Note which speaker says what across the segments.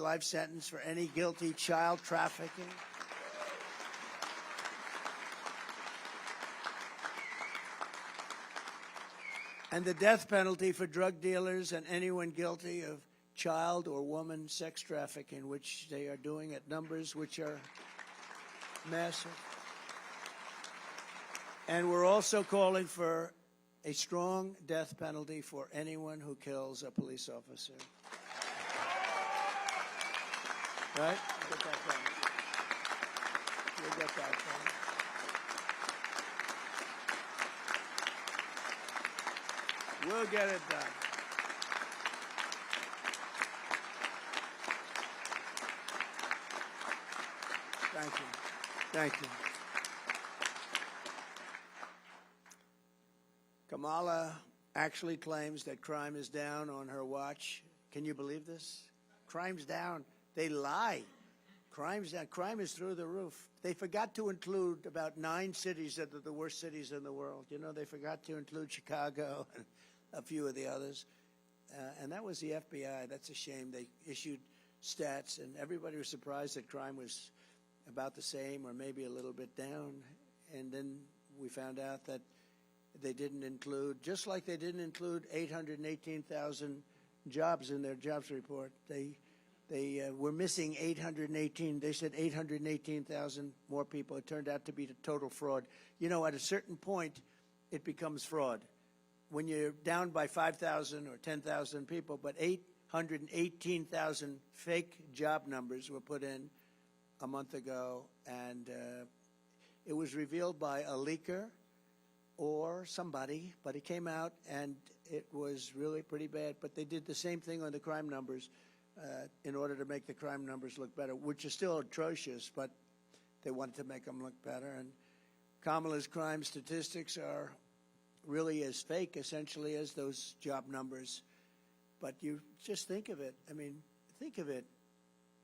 Speaker 1: life sentence for any guilty child trafficking. And the death penalty for drug dealers and anyone guilty of child or woman sex trafficking, which they are doing at numbers which are massive. And we're also calling for a strong death penalty for anyone who kills a police officer. Right? Get that done. We'll get that done. We'll get it done. Thank you. Thank you. Kamala actually claims that crime is down on her watch. Can you believe this? Crime's down. They lie. Crime's down. Crime is through the roof. They forgot to include about 9 cities that are the worst cities in the world. You know, they forgot to include Chicago and a few of the others. And that was the FBI. That's a shame. They issued stats, and everybody was surprised that crime was about the same or maybe a little bit down. And then we found out that they didn't include, just like they didn't include 818,000 jobs in their jobs report. They were missing 818. They said 818,000 more people. It turned out to be a total fraud. You know, at a certain point, it becomes fraud. When you're down by 5,000 or 10,000 people, but 818,000 fake job numbers were put in a month ago, and it was revealed by a leaker or somebody, but it came out, and it was really pretty bad. But they did the same thing on the crime numbers in order to make the crime numbers look better, which are still atrocious, but they wanted to make them look better. And Kamala's crime statistics are really as fake, essentially, as those job numbers. But you just think of it. I mean, think of it.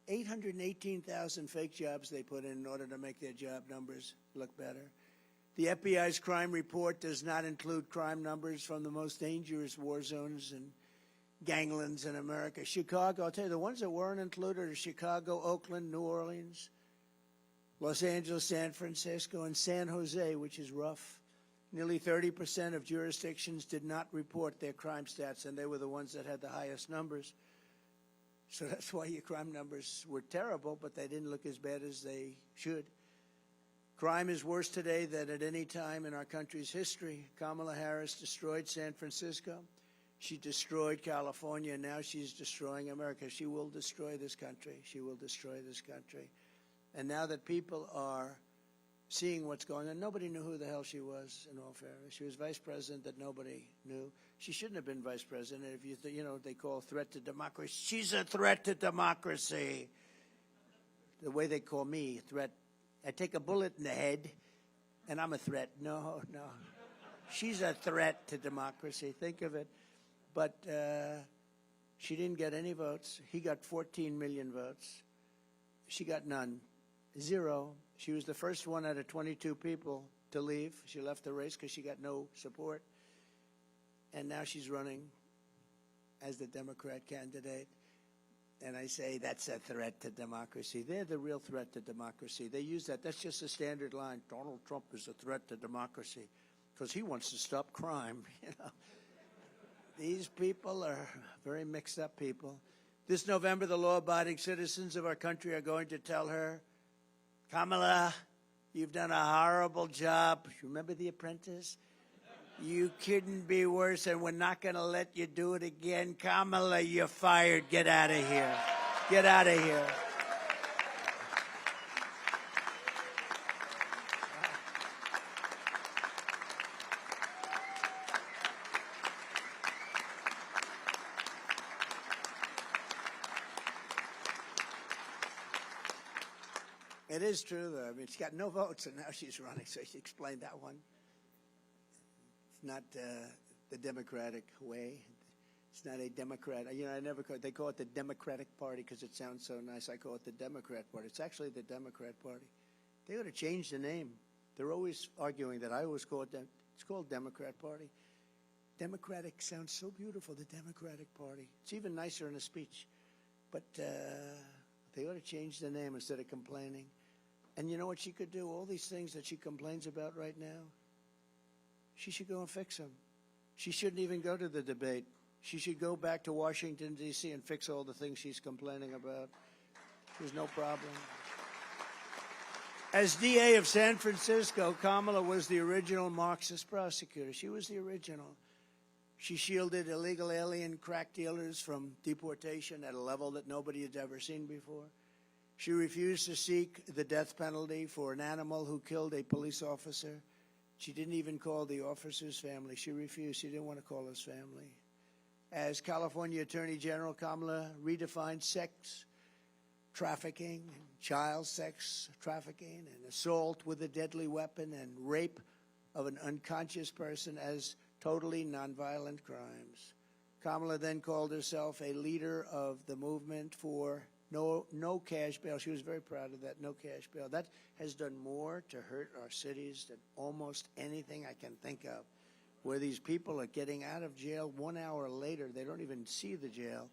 Speaker 1: 818,000 fake jobs they put in order to make their job numbers look better. The FBI's crime report does not include crime numbers from the most dangerous war zones and ganglands in America. Chicago, I'll tell you, the ones that weren't included are Chicago, Oakland, New Orleans, Los Angeles, San Francisco, and San Jose, which is rough. Nearly 30% of jurisdictions did not report their crime stats, and they were the ones that had the highest numbers. So that's why your crime numbers were terrible, but they didn't look as bad as they should. Crime is worse today than at any time in our country's history. Kamala Harris destroyed San Francisco. She destroyed California, and now she's destroying America. She will destroy this country. She will destroy this country. And now that people are seeing what's going on, nobody knew who the hell she was, in all fairness. She was vice president that nobody knew. She shouldn't have been vice president. If you know, they call threat to democracy. She's a threat to democracy. The way they call me, threat. I take a bullet in the head, and I'm a threat. No, no. She's a threat to democracy. Think of it. But she didn't get any votes. He got 14 million votes. She got none. 0. She was the first one out of 22 people to leave. She left the race because she got no support. And now she's running as the Democrat candidate. And I say that's a threat to democracy. They're the real threat to democracy. They use that. That's just a standard line. Donald Trump is a threat to democracy because he wants to stop crime. You know, these people are very mixed up people. This November, the law-abiding citizens of our country are going to tell her, Kamala, you've done a horrible job. Remember The Apprentice? You couldn't be worse, and we're not going to let you do it again. Kamala, you're fired. Get out of here. Get out of here. It is true, though. I mean, she got no votes, and now she's running, so she explained that one. It's not the Democratic way. It's not a Democrat. You know, I never call it, they call it the Democratic Party because it sounds so nice. I call it the Democrat Party. It's actually the Democrat Party. They ought to change the name. They're always arguing that. I always call it, it's called Democrat Party. Democratic sounds so beautiful, the Democratic Party. It's even nicer in a speech. But They ought to change the name instead of complaining. And you know what she could do? All these things that she complains about right now, she should go and fix them. She shouldn't even go to the debate. She should go back to Washington, D.C. and fix all the things she's complaining about. There's no problem. As DA of San Francisco, Kamala was the original Marxist prosecutor. She was the original. She shielded illegal alien crack dealers from deportation at a level that nobody had ever seen before. She refused to seek the death penalty for an animal who killed a police officer. She didn't even call the officer's family. She refused. She didn't want to call his family. As California Attorney General, Kamala redefined sex trafficking, child sex trafficking, and assault with a deadly weapon and rape of an unconscious person as totally nonviolent crimes. Kamala then called herself a leader of the movement for no cash bail. She was very proud of that, no cash bail. That has done more to hurt our cities than almost anything I can think of, where these people are getting out of jail 1 hour later. They don't even see the jail,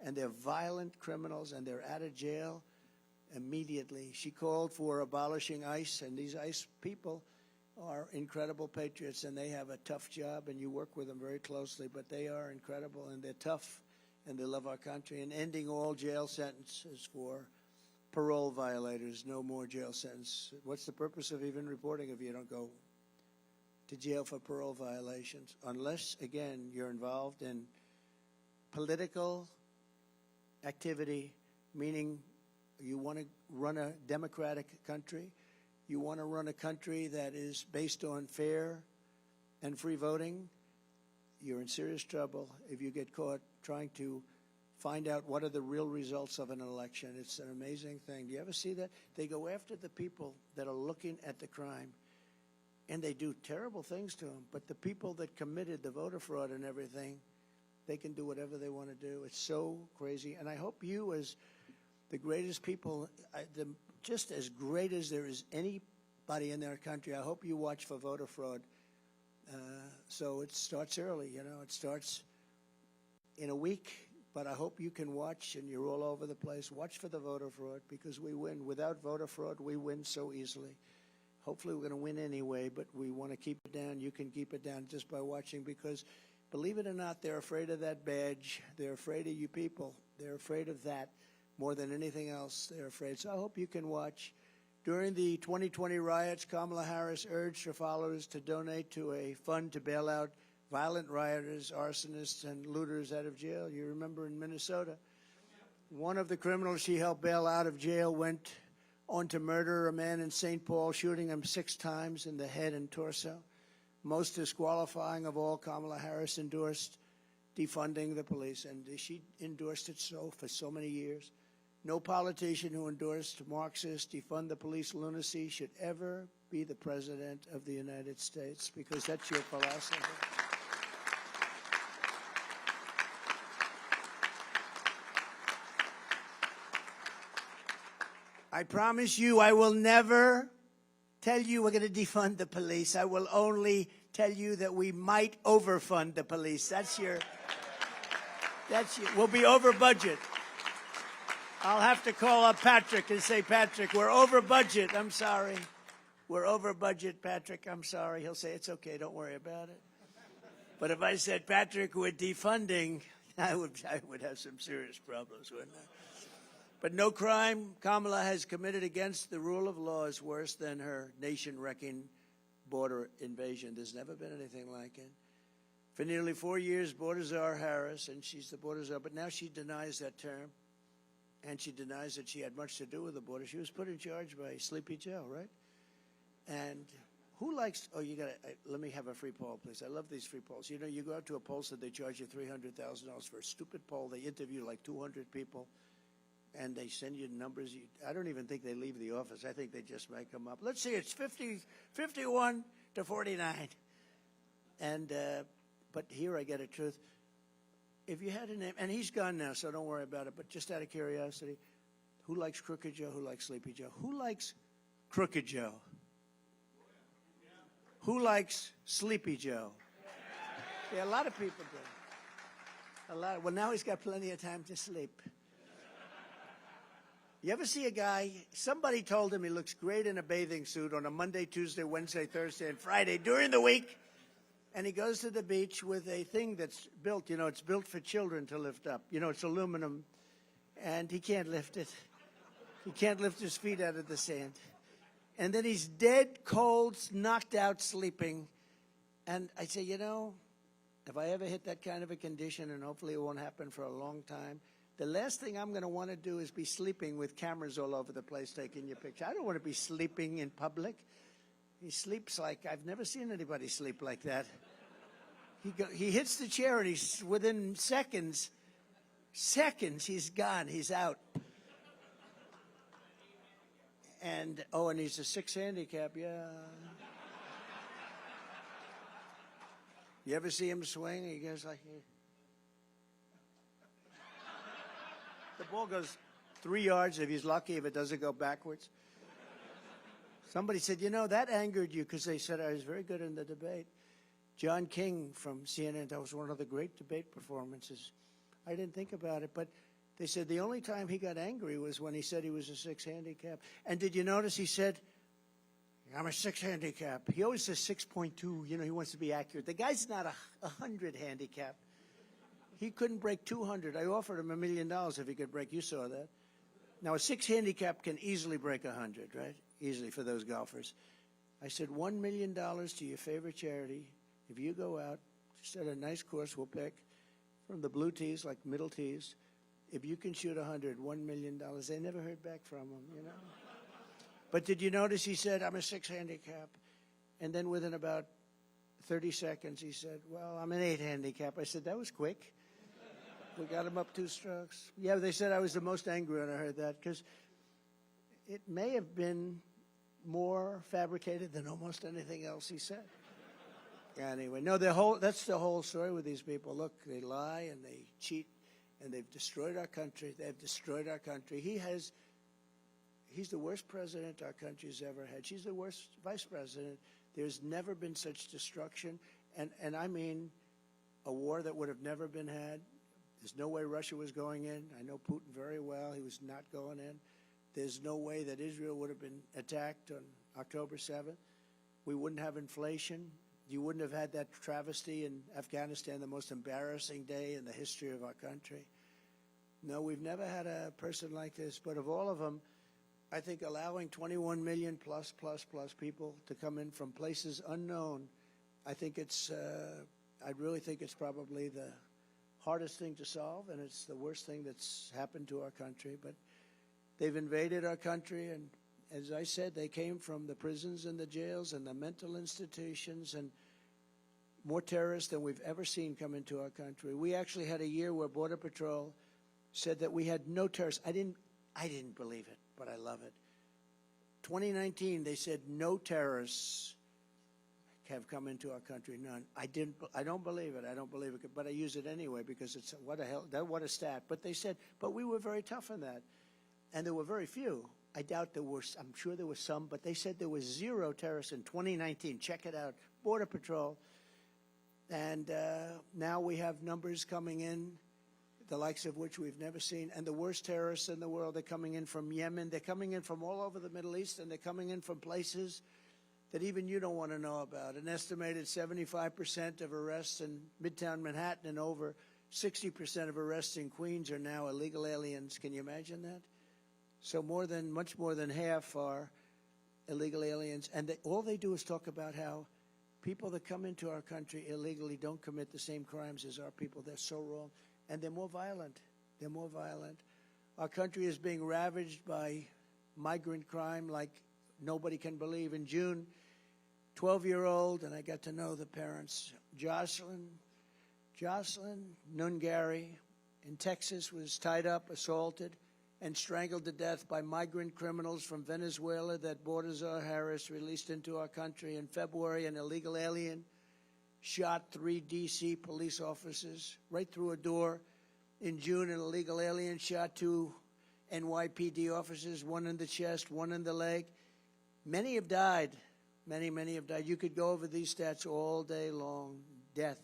Speaker 1: and they're violent criminals, and they're out of jail immediately. She called for abolishing ICE, and these ICE people are incredible patriots, and they have a tough job, and you work with them very closely, but they are incredible, and they're tough, and they love our country. And ending all jail sentences for parole violators. No more jail sentence. What's the purpose of even reporting if you don't go to jail for parole violations? Unless, again, you're involved in political activity, meaning you want to run a democratic country, you want to run a country that is based on fair and free voting, you're in serious trouble if you get caught trying to find out what are the real results of an election. It's an amazing thing. Do you ever see that? They go after the people that are looking at the crime, and they do terrible things to them. But the people that committed the voter fraud and everything, they can do whatever they want to do. It's so crazy. And I hope you, as the greatest people, just as great as there is anybody in their country, I hope you watch for voter fraud. So it starts early, you know. It starts in a week, but I hope you can watch, and you're all over the place. Watch for the voter fraud, because we win. Without voter fraud, we win so easily. Hopefully we're going to win anyway, but we want to keep it down. You can keep it down just by watching, because believe it or not, they're afraid of that badge. They're afraid of you people. They're afraid of that more than anything else. They're afraid. So I hope you can watch. During the 2020 riots, Kamala Harris urged her followers to donate to a fund to bail out violent rioters, arsonists, and looters out of jail. You remember in Minnesota, one of the criminals she helped bail out of jail went on to murder a man in St. Paul, shooting him 6 times in the head and torso. Most disqualifying of all, Kamala Harris endorsed defunding the police, and she endorsed it for so many years. No politician who endorsed Marxist defund the police lunacy should ever be the president of the United States, because that's your philosophy. I promise you I will never tell you we're going to defund the police. I will only tell you that we might overfund the police. We'll be over budget. I'll have to call up Patrick and say, Patrick, we're over budget. I'm sorry. We're over budget, Patrick. I'm sorry. He'll say, it's okay. Don't worry about it. But if I said, Patrick, we're defunding, I would have some serious problems, wouldn't I? But no crime Kamala has committed against the rule of law is worse than her nation-wrecking border invasion. There's never been anything like it. For nearly 4 years, border czar Harris, and she's the border czar, but now she denies that term, and she denies that she had much to do with the border. She was put in charge by Sleepy Joe, right? And who likes, let me have a free poll, please. I love these free polls. You know, you go out to a poll, so they charge you $300,000 for a stupid poll. They interview like 200 people, and they send you numbers. I don't even think they leave the office. I think they just make them up. Let's see, it's 51 to 49. And, but here I get a truth. If you had a name, and he's gone now, so don't worry about it, but just out of curiosity, who likes Crooked Joe? Who likes Sleepy Joe? Who likes Crooked Joe? Who likes Sleepy Joe? Yeah, a lot of people do. Well, now he's got plenty of time to sleep. You ever see a guy, somebody told him he looks great in a bathing suit on a Monday, Tuesday, Wednesday, Thursday, and Friday during the week, and he goes to the beach with a thing that's built, it's built for children to lift up. It's aluminum, and he can't lift it. He can't lift his feet out of the sand. And then he's dead, cold, knocked out, sleeping. And I say, if I ever hit that kind of a condition, and hopefully it won't happen for a long time, the last thing I'm going to want to do is be sleeping with cameras all over the place taking your picture. I don't want to be sleeping in public. He sleeps like, I've never seen anybody sleep like that. He hits the chair and he's within seconds, he's gone, he's out. And he's a 6 handicap, yeah. You ever see him swing? He goes like, the ball goes 3 yards if he's lucky, if it doesn't go backwards. Somebody said, that angered you because they said I was very good in the debate. John King from CNN, that was one of the great debate performances. I didn't think about it, but they said the only time he got angry was when he said he was a 6 handicap. And did you notice he said, I'm a 6 handicap. He always says 6.2, he wants to be accurate. The guy's not a 100 handicap. He couldn't break 200. I offered him $1 million if he could break. You saw that. Now, a 6 handicap can easily break 100, right? Easily for those golfers. I said, $1 million to your favorite charity. If you go out, just at a nice course we'll pick from the blue tees, like middle tees. If you can shoot 100, $1 million. They never heard back from him, But did you notice he said, I'm a 6 handicap? And then within about 30 seconds, he said, well, I'm an 8 handicap. I said, that was quick. We got him up 2 strokes. Yeah, they said I was the most angry when I heard that because it may have been more fabricated than almost anything else he said. Anyway, no, that's the whole story with these people. Look, they lie and they cheat and they've destroyed our country. They've destroyed our country. He's the worst president our country's ever had. She's the worst vice president. There's never been such destruction. And I mean a war that would have never been had. There's no way Russia was going in. I know Putin very well. He was not going in. There's no way that Israel would have been attacked on October 7th. We wouldn't have inflation. You wouldn't have had that travesty in Afghanistan, the most embarrassing day in the history of our country. No, we've never had a person like this. But of all of them, I think allowing 21 million plus people to come in from places unknown, I really think it's probably the hardest thing to solve, and it's the worst thing that's happened to our country. But they've invaded our country, and as I said, they came from the prisons and the jails and the mental institutions, and more terrorists than we've ever seen come into our country. We actually had a year where Border Patrol said that we had no terrorists. I didn't believe it, but I love it. 2019, they said no terrorists have come into our country. None. I don't believe it. I don't believe it, but I use it anyway because it's what a stat. But they said, but we were very tough on that, and there were very few. I doubt there were. I'm sure there were some, but they said there was 0 terrorists in 2019. Check it out, Border Patrol, and now we have numbers coming in, the likes of which we've never seen, and the worst terrorists in the world. They're coming in from Yemen. They're coming in from all over the Middle East, and they're coming in from places that even you don't want to know about. An estimated 75% of arrests in Midtown Manhattan and over 60% of arrests in Queens are now illegal aliens. Can you imagine that? So much more than half are illegal aliens. And all they do is talk about how people that come into our country illegally don't commit the same crimes as our people. They're so wrong. And they're more violent. They're more violent. Our country is being ravaged by migrant crime like nobody can believe. In June, 12-year-old, and I got to know the parents, Jocelyn Nungari in Texas was tied up, assaulted, and strangled to death by migrant criminals from Venezuela that Baltazar Harris released into our country. In February, an illegal alien shot 3 D.C. police officers right through a door. In June, an illegal alien shot 2 NYPD officers, 1 in the chest, 1 in the leg. Many have died. Many have died. You could go over these stats all day long. Death.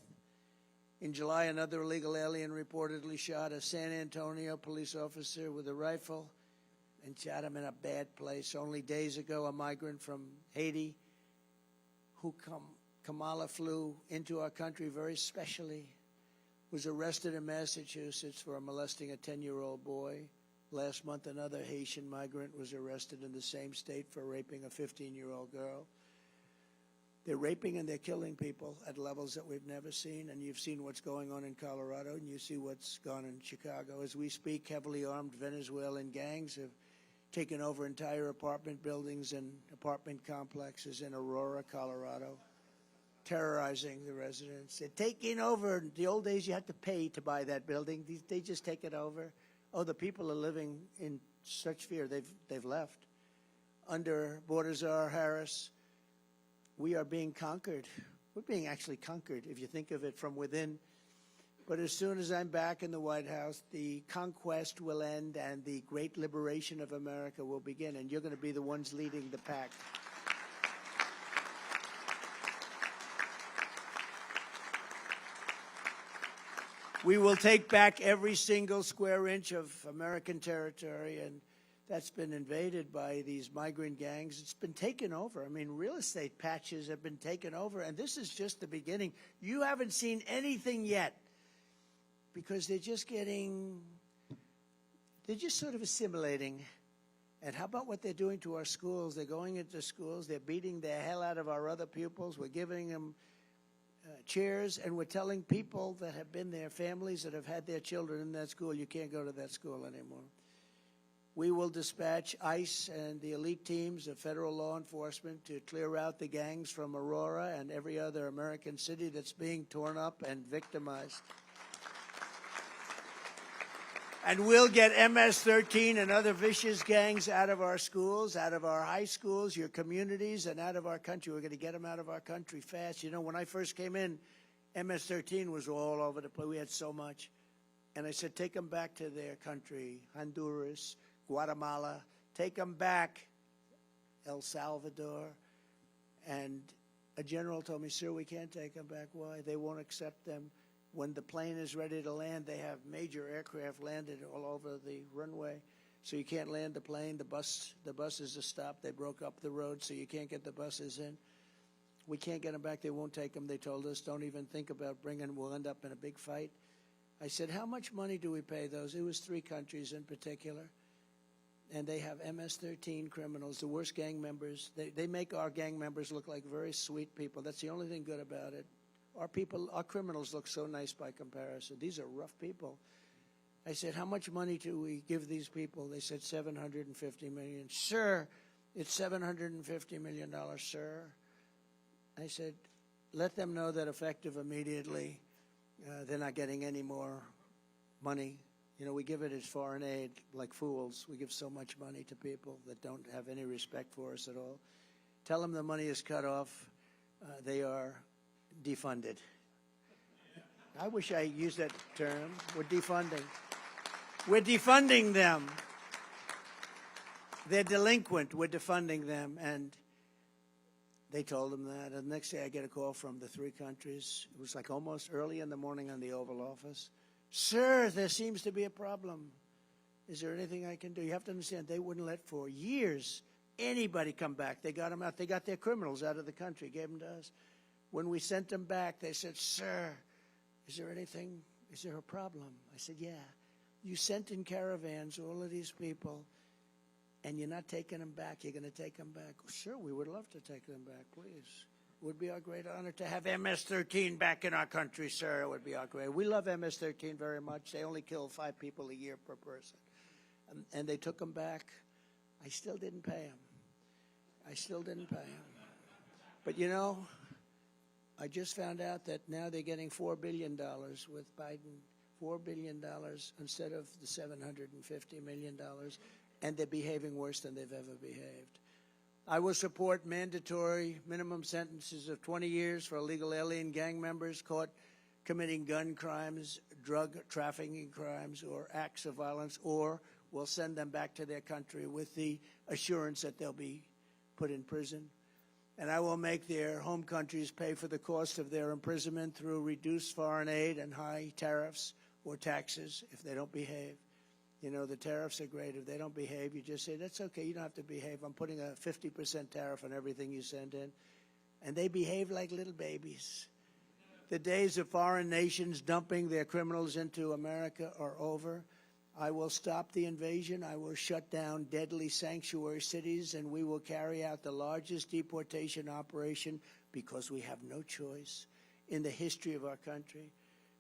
Speaker 1: In July, another illegal alien reportedly shot a San Antonio police officer with a rifle and shot him in a bad place. Only days ago, a migrant from Haiti who Kamala flew into our country very specially was arrested in Massachusetts for molesting a 10-year-old boy. Last month, another Haitian migrant was arrested in the same state for raping a 15-year-old girl. They're raping and they're killing people at levels that we've never seen, and you've seen what's going on in Colorado, and you see what's gone on in Chicago. As we speak, heavily armed Venezuelan gangs have taken over entire apartment buildings and apartment complexes in Aurora, Colorado, terrorizing the residents. They're taking over. In the old days, you had to pay to buy that building. They just take it over. Oh, the people are living in such fear. They've left. Under Border Czar Harris, we are being conquered. We're being actually conquered, if you think of it from within. But as soon as I'm back in the White House, the conquest will end and the great liberation of America will begin, and you're going to be the ones leading the pack. We will take back every single square inch of American territory, and that's been invaded by these migrant gangs. It's been taken over. I mean, real estate patches have been taken over, and this is just the beginning. You haven't seen anything yet because they're just sort of assimilating. And how about what they're doing to our schools? They're going into schools. They're beating the hell out of our other pupils. We're giving them chairs, and we're telling people that have been there, families that have had their children in that school, you can't go to that school anymore. We will dispatch ICE and the elite teams of federal law enforcement to clear out the gangs from Aurora and every other American city that's being torn up and victimized. And we'll get MS-13 and other vicious gangs out of our schools, out of our high schools, your communities, and out of our country. We're going to get them out of our country fast. You know, when I first came in, MS-13 was all over the place. We had so much. And I said, take them back to their country, Honduras, Guatemala. Take them back, El Salvador. And a general told me, sir, we can't take them back. Why? They won't accept them. When the plane is ready to land, they have major aircraft landed all over the runway. So you can't land the plane. The buses are stopped. They broke up the road, so you can't get the buses in. We can't get them back. They won't take them. They told us, don't even think about bringing them. We'll end up in a big fight. I said, how much money do we pay those? It was 3 countries in particular. And they have MS-13 criminals, the worst gang members. They make our gang members look like very sweet people. That's the only thing good about it. Our criminals look so nice by comparison. These are rough people. I said, how much money do we give these people? They said $750 million. Sir, it's $750 million, sir. I said, let them know that effective immediately, they're not getting any more money. You know, we give it as foreign aid like fools. We give so much money to people that don't have any respect for us at all. Tell them the money is cut off. They are defunded. I wish I used that term. We're defunding. We're defunding them. They're delinquent. We're defunding them. And they told them that. And the next day I get a call from the 3 countries. It was like almost early in the morning on the Oval Office. Sir, there seems to be a problem. Is there anything I can do? You have to understand, they wouldn't let for years anybody come back. They got them out. They got their criminals out of the country, gave them to us. When we sent them back, they said, sir, is there anything, is there a problem? I said, yeah. You sent in caravans all of these people, and you're not taking them back. You're going to take them back. Sure, we would love to take them back, please. It would be our great honor to have MS-13 back in our country, sir. It would be our great. We love MS-13 very much. They only kill 5 people a year per person. And they took them back. I still didn't pay them. I still didn't pay them. But, you know, I just found out that now they're getting $4 billion with Biden, $4 billion instead of the $750 million, and they're behaving worse than they've ever behaved. I will support mandatory minimum sentences of 20 years for illegal alien gang members caught committing gun crimes, drug trafficking crimes, or acts of violence, or we'll send them back to their country with the assurance that they'll be put in prison. And I will make their home countries pay for the cost of their imprisonment through reduced foreign aid and high tariffs or taxes if they don't behave. You know, the tariffs are great. If they don't behave, you just say, that's okay, you don't have to behave. I'm putting a 50% tariff on everything you send in. And they behave like little babies. The days of foreign nations dumping their criminals into America are over. I will stop the invasion. I will shut down deadly sanctuary cities, and we will carry out the largest deportation operation, because we have no choice, in the history of our country.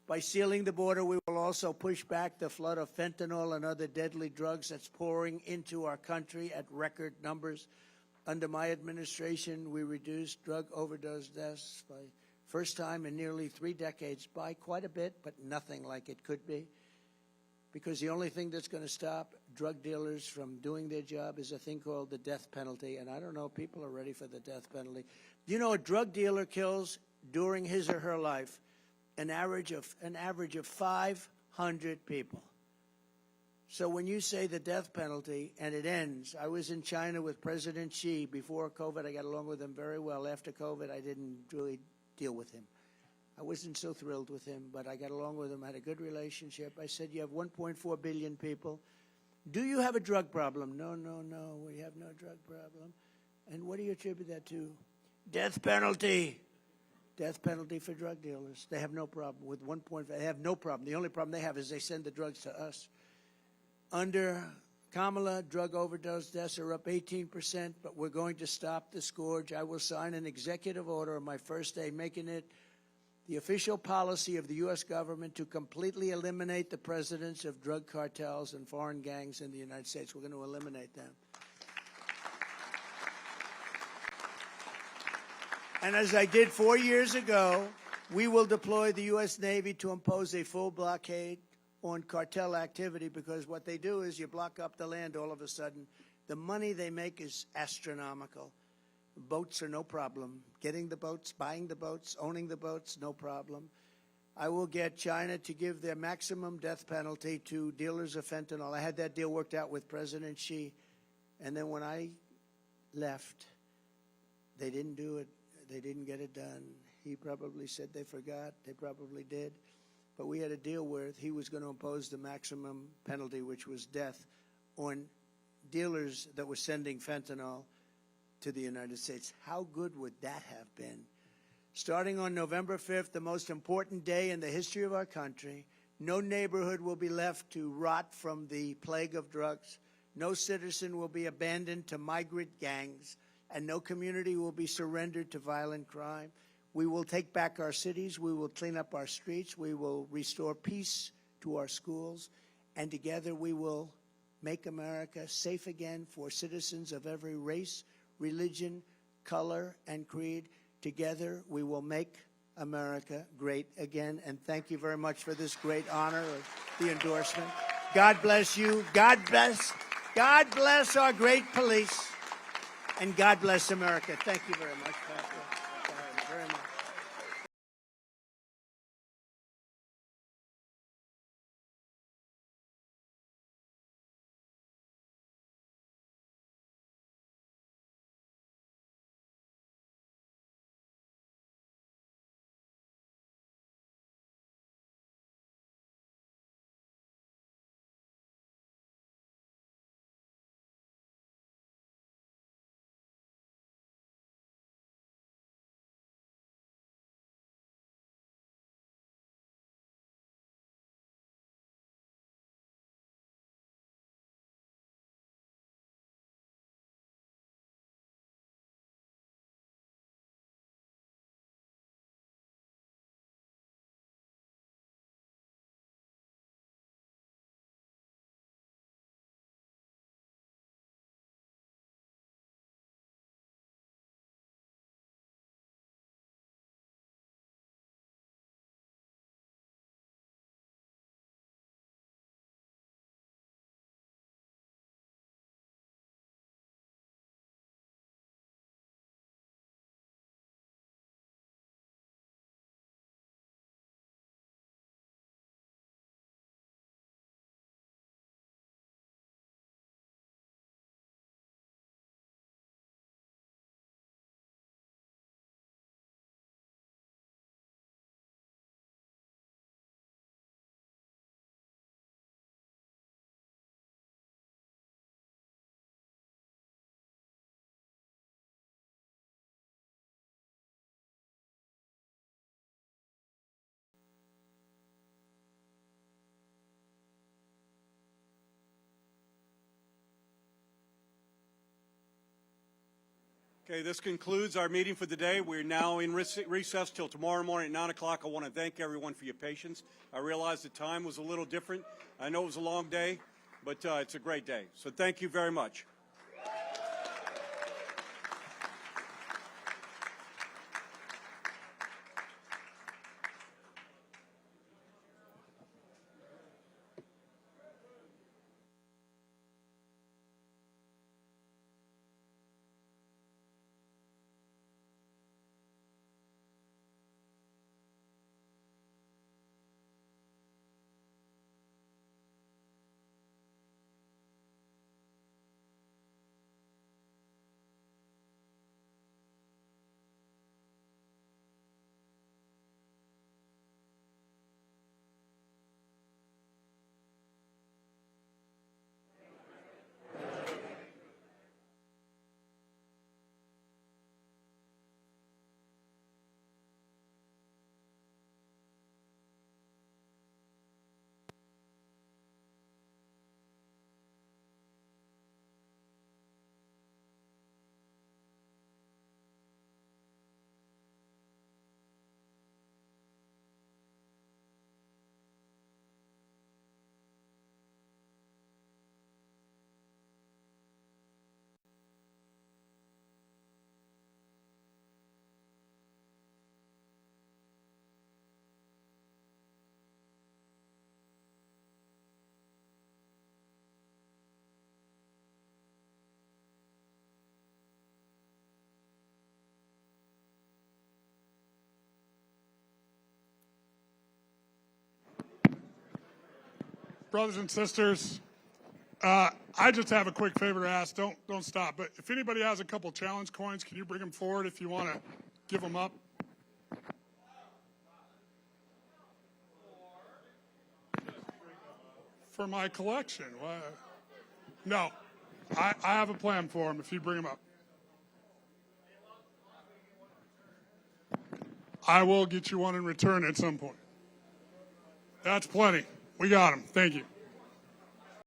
Speaker 1: By sealing the border, we will also push back the flood of fentanyl and other deadly drugs that's pouring into our country at record numbers. Under my administration, we reduced drug overdose deaths by first time in nearly 3 decades by quite a bit, but nothing like it could be. Because the only thing that's going to stop drug dealers from doing their job is a thing called the death penalty. And I don't know if people are ready for the death penalty. You know, a drug dealer kills during his or her life an average of 500 people. So when you say the death penalty and it ends, I was in China with President Xi before COVID. I got along with him very well. After COVID, I didn't really deal with him. I wasn't so thrilled with him, but I got along with him, had a good relationship. I said, you have 1.4 billion people. Do you have a drug problem? No, no, no, we have no drug problem. And what do you attribute that to? Death penalty. Death penalty for drug dealers. They have no problem with 1.5. They have no problem. The only problem they have is they send the drugs to us. Under Kamala, drug overdose deaths are up 18%, but we're going to stop the scourge. I will sign an executive order on my first day, making it the official policy of the U.S. government to completely eliminate the presence of drug cartels and foreign gangs in the United States. We're going to eliminate them. And as I did 4 years ago, we will deploy the U.S. Navy to impose a full blockade on cartel activity, because what they do is you block up the land all of a sudden. The money they make is astronomical. Boats are no problem. Getting the boats, buying the boats, owning the boats, no problem. I will get China to give their maximum death penalty to dealers of fentanyl. I had that deal worked out with President Xi. And then when I left, they didn't do it. They didn't get it done. He probably said they forgot. They probably did. But we had a deal where he was going to impose the maximum penalty, which was death, on dealers that were sending fentanyl to the United States. How good would that have been? Starting on November 5th, the most important day in the history of our country, no neighborhood will be left to rot from the plague of drugs. No citizen will be abandoned to migrant gangs, and no community will be surrendered to violent crime. We will take back our cities. We will clean up our streets. We will restore peace to our schools. And together we will make America safe again for citizens of every race, religion, color, and creed. Together we will make America great again. And thank you very much for this great honor of the endorsement. God bless you. God bless our great police. And God bless America. Thank you very much, Pastor. Very much.
Speaker 2: Okay, this concludes our meeting for the day. We're now in recess till tomorrow morning at 9 o'clock. I want to thank everyone for your patience. I realize the time was a little different. I know it was a long day, but it's a great day. So thank you very much.
Speaker 3: Brothers and sisters, I just have a quick favor to ask. Don't stop. But if anybody has a couple challenge coins, can you bring them forward if you want to give them up? For my collection. What? No, I have a plan for them if you bring them up. I will get you one in return at some point. That's plenty. We got them. Thank you.